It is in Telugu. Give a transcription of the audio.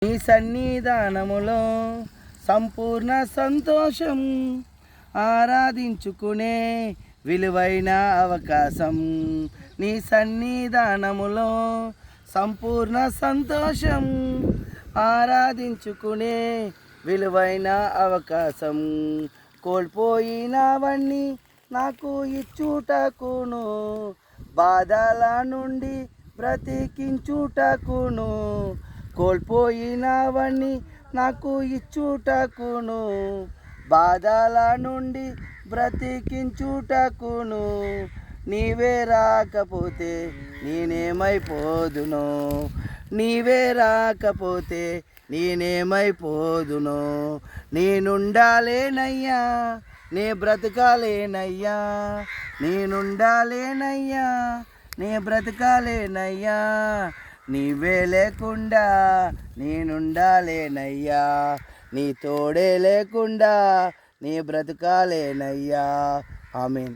నీ సన్నిధానములో సంపూర్ణ సంతోషం, ఆరాధించుకునే విలువైన అవకాశం. నీ సన్నిధానములో సంపూర్ణ సంతోషం, ఆరాధించుకునే విలువైన అవకాశం. కోల్పోయినవన్నీ నాకు ఇచ్చుటకును, బాధల నుండి బ్రతికించుటకును. కోల్పోయినవన్నీ నాకు ఇచ్చుటకును, బాధల నుండి బ్రతికించుటకును. నీవే రాకపోతే నేనేమైపోదును, నీవే రాకపోతే నేనేమైపోదును. నేనుండాలేనయ్యా, నే బ్రతకాలేనయ్యా, నేనుండాలేనయ్యా, నే బ్రతకాలేనయ్యా. నీవే లేకుండా నేనుండాలేనయ్యా, నీ తోడే లేకుండా నీ బ్రతకాలేనయ్యా. ఆమేన్.